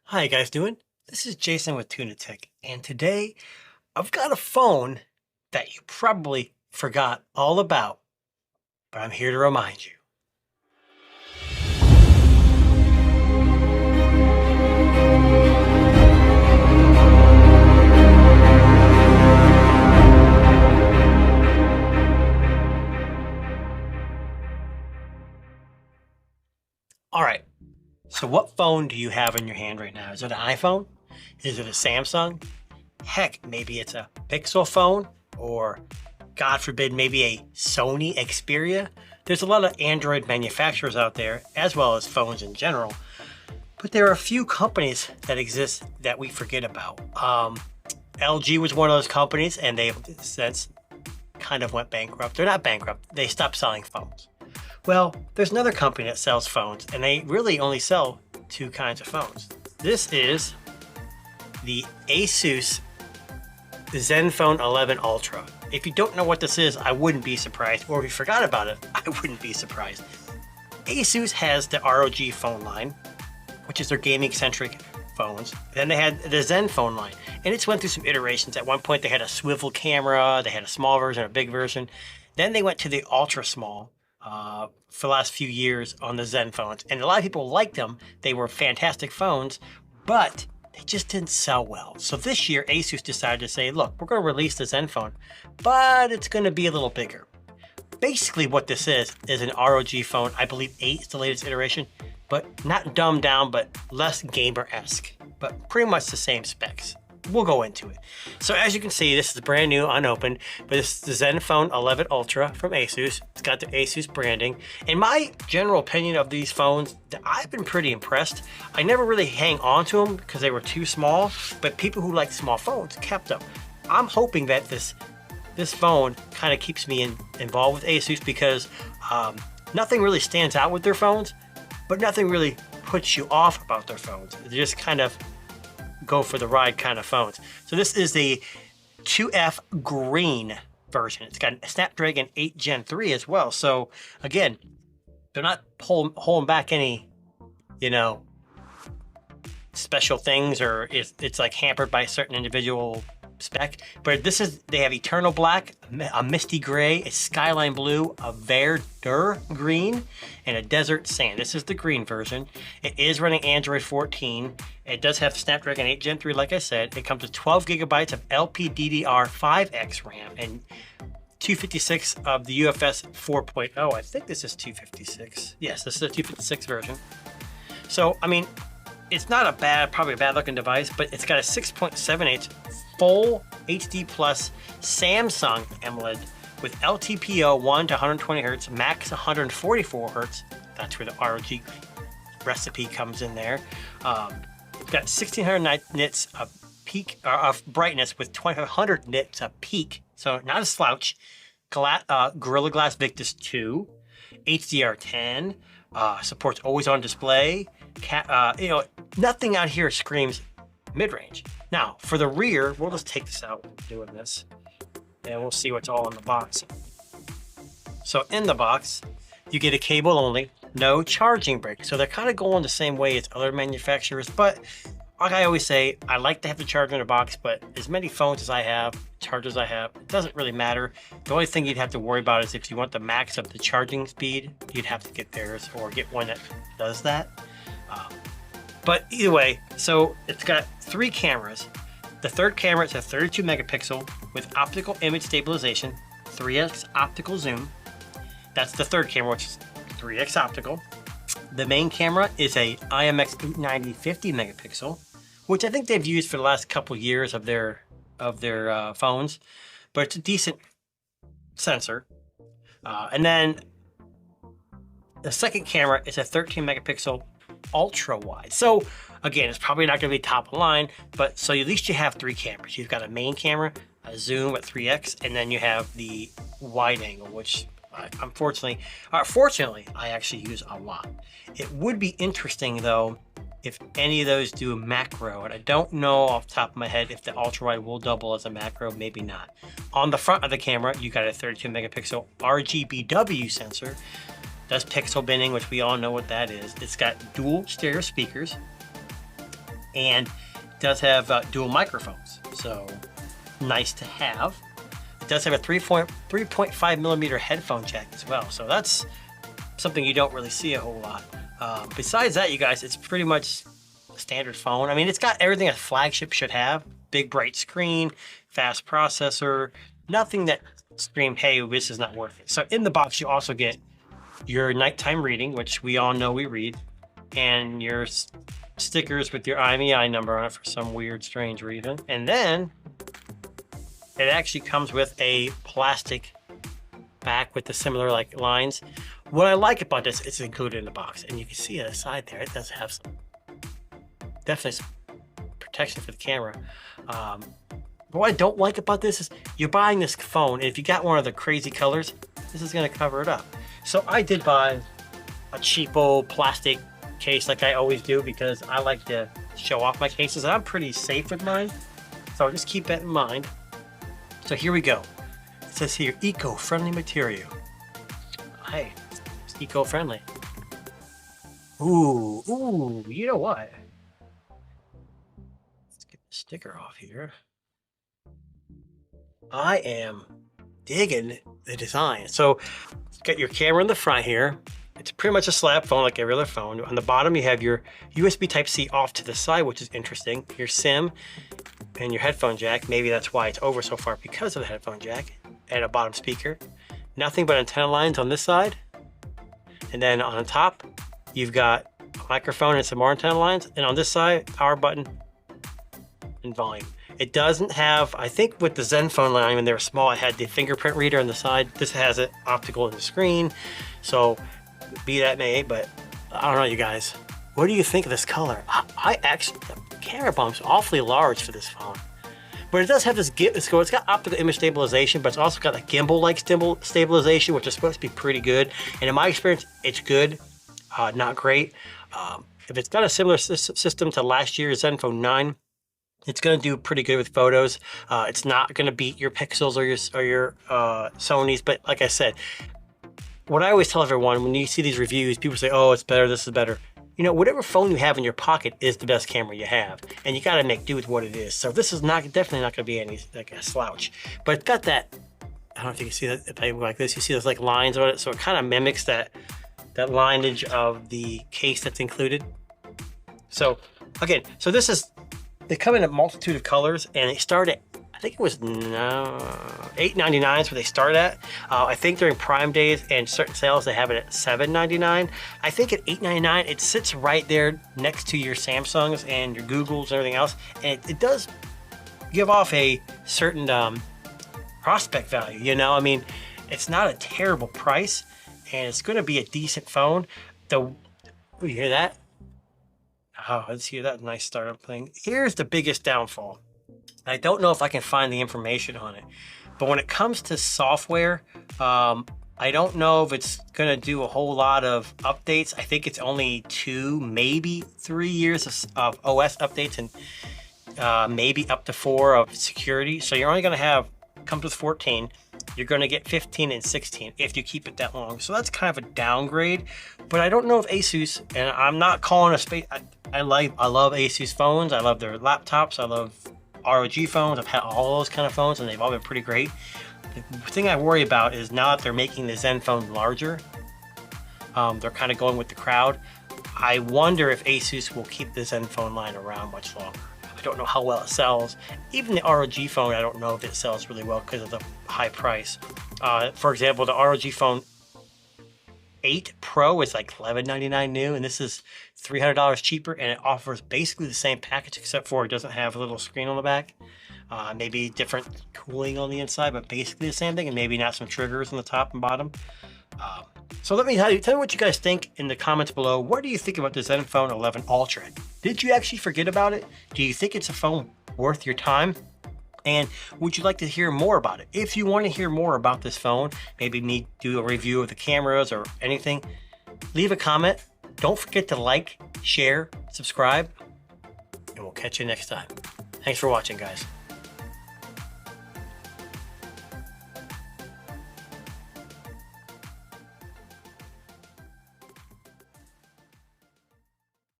How you guys doing? This is Jason with Tuna Tech, and today I've got a phone that you probably forgot all about, but I'm here to remind you. All right, so what phone do you have in your hand right now? Is it an iPhone? Is it a Samsung? Heck, maybe it's a Pixel phone, or God forbid, maybe a Sony Xperia. There's a lot of Android manufacturers out there, as well as phones in general, but there are a few companies that exist that we forget about. LG was one of those companies, and they've since kind of went bankrupt. They're not bankrupt, they stopped selling phones. Well, there's another company that sells phones, and they really only sell two kinds of phones. This is the Asus Zenfone 11 Ultra. If you don't know what this is, I wouldn't be surprised, or if you forgot about it, I wouldn't be surprised. Asus has the ROG phone line, which is their gaming-centric phones. Then they had the Zenfone line, and it's went through some iterations. At one point, they had a swivel camera, they had a small version, a big version. Then they went to the ultra small for the last few years on the Zenfones, and a lot of people liked them. They were fantastic phones, but they just didn't sell well. So this year, Asus decided to say, look, we're going to release the Zenfone, but it's going to be a little bigger. Basically what this is an ROG phone. I believe 8 is the latest iteration, but not dumbed down, but less gamer-esque, but pretty much the same specs. We'll go into it. So as you can see, this is brand new, unopened, but this is the Zenfone 11 Ultra from Asus. It's got the Asus branding. In my general opinion of these phones, I've been pretty impressed. I never really hang on to them because they were too small, but people who like small phones kept them. I'm hoping that this phone kind of keeps me involved with Asus because nothing really stands out with their phones, but nothing really puts you off about their phones. They just kind of go for the ride kind of phones. So this is the 2F green version. It's got a Snapdragon 8 Gen 3 as well. So again, they're not holding back any, special things, or it's like hampered by a certain individual spec. But they have Eternal Black, a Misty Gray, a Skyline Blue, a Verdure Green, and a Desert Sand. This is the green version. It is running Android 14. It does have Snapdragon 8 Gen 3, like I said. It comes with 12 gigabytes of LPDDR5X RAM and 256 of the UFS 4.0. I think this is 256. Yes, this is a 256 version. So, I mean, it's not probably a bad looking device, but it's got a 6.78 full HD plus Samsung AMOLED with LTPO 1 to 120 Hz, max 144 Hz. That's where the ROG recipe comes in there. It's got 1600 nits of peak of brightness with 2500 nits of peak, so not a slouch. Gorilla Glass Victus 2, HDR10, supports always on display. Nothing out here screams mid-range. Now, for the rear, we'll just take this out doing this, and we'll see what's all in the box. So in the box, you get a cable only, no charging brick. So they're kind of going the same way as other manufacturers, but like I always say, I like to have the charger in the box, but as many phones as I have, chargers I have, it doesn't really matter. The only thing you'd have to worry about is if you want the max of the charging speed, you'd have to get theirs or get one that does that. But either way, so it's got 3 cameras. The third camera is a 32 megapixel with optical image stabilization, 3x optical zoom. That's the third camera, which is 3x optical. The main camera is a IMX890 50 megapixel, which I think they've used for the last couple years of their phones, but it's a decent sensor. And then the second camera is a 13 megapixel ultra wide. So again, it's probably not going to be top of line, but so at least you have 3 cameras. You've got a main camera, a zoom at 3x, and then you have the wide angle, which fortunately, I actually use a lot. It would be interesting though if any of those do a macro, and I don't know off the top of my head if the ultra wide will double as a macro, maybe not. On the front of the camera, you got a 32 megapixel RGBW sensor. Does pixel binning, which we all know what that is. It's got dual stereo speakers. and it does have dual microphones, so nice to have. It does have a 3.5 millimeter headphone jack as well, so that's something you don't really see a whole lot. Besides that, you guys, it's pretty much a standard phone. I mean, it's got everything a flagship should have. Big bright screen, fast processor, nothing that scream, hey, this is not worth it. So in the box, you also get your nighttime reading, which we all know we read, and your stickers with your IMEI number on it for some weird, strange reason. And then it actually comes with a plastic back with the similar like lines. What I like about this, it's included in the box, and you can see on the side there, it does have some, definitely some protection for the camera. But what I don't like about this is you're buying this phone, and if you got one of the crazy colors, this is gonna cover it up. So I did buy a cheapo plastic case like I always do, because I like to show off my cases, and I'm pretty safe with mine. So just keep that in mind. So here we go. It says here, eco-friendly material. Hey, it's eco-friendly. Ooh, you know what? Let's get the sticker off here. I am digging the design. So it's got your camera in the front here. It's pretty much a slab phone like every other phone. On the bottom, you have your USB Type-C off to the side, which is interesting. Your SIM and your headphone jack. Maybe that's why it's over so far, because of the headphone jack. And a bottom speaker. Nothing but antenna lines on this side. And then on the top, you've got a microphone and some more antenna lines. And on this side, power button and volume. It doesn't have, I think with the Zenfone line, when they were small, it had the fingerprint reader on the side. This has it optical in the screen. So be that may, but I don't know, you guys. What do you think of this color? I actually, the camera bump's awfully large for this phone. But it does have this, it's got optical image stabilization, but it's also got a gimbal-like stabilization, which is supposed to be pretty good. And in my experience, it's good, not great. If it's got a similar system to last year's Zenfone 9, it's going to do pretty good with photos. It's not going to beat your Pixels or your Sonys, but like I said, what I always tell everyone, when you see these reviews, people say, oh, it's better, this is better. You know, whatever phone you have in your pocket is the best camera you have, and you got to make do with what it is. So this is definitely not going to be any like a slouch, but it's got that, I don't know if you can see that, if I go like this, you see those like lines on it, so it kind of mimics that lineage of the case that's included. So again, so this is, they come in a multitude of colors, and they start at, I think it was $8.99 is where they start at. I think during Prime days and certain sales, they have it at $7.99. I think at $8.99, it sits right there next to your Samsungs and your Googles and everything else. And it does give off a certain prospect value, you know? I mean, it's not a terrible price, and it's gonna be a decent phone. You hear that? Oh, let's hear that nice startup thing. Here's the biggest downfall. I don't know if I can find the information on it, but when it comes to software, I don't know if it's gonna do a whole lot of updates. I think it's only 2, maybe 3 years of OS updates, and maybe up to 4 of security. So you're only gonna have, comes with 14. You're gonna get 15 and 16 if you keep it that long. So that's kind of a downgrade, but I don't know if Asus, and I'm not calling a space, I love Asus phones. I love their laptops. I love ROG phones. I've had all those kind of phones, and they've all been pretty great. The thing I worry about is now that they're making the Zenfone larger, they're kind of going with the crowd. I wonder if Asus will keep the Zenfone line around much longer. I don't know how well it sells. Even the ROG phone, I don't know if it sells really well because of the high price. For example, the ROG phone 8 Pro is like $11.99 new, and this is $300 cheaper, and it offers basically the same package, except for it doesn't have a little screen on the back. Maybe different cooling on the inside, but basically the same thing, and maybe not some triggers on the top and bottom. So tell me what you guys think in the comments below. What do you think about the Zenfone 11 Ultra? Did you actually forget about it? Do you think it's a phone worth your time? And would you like to hear more about it? If you want to hear more about this phone, maybe me do a review of the cameras or anything, leave a comment. Don't forget to like, share, subscribe, and we'll catch you next time. Thanks for watching, guys.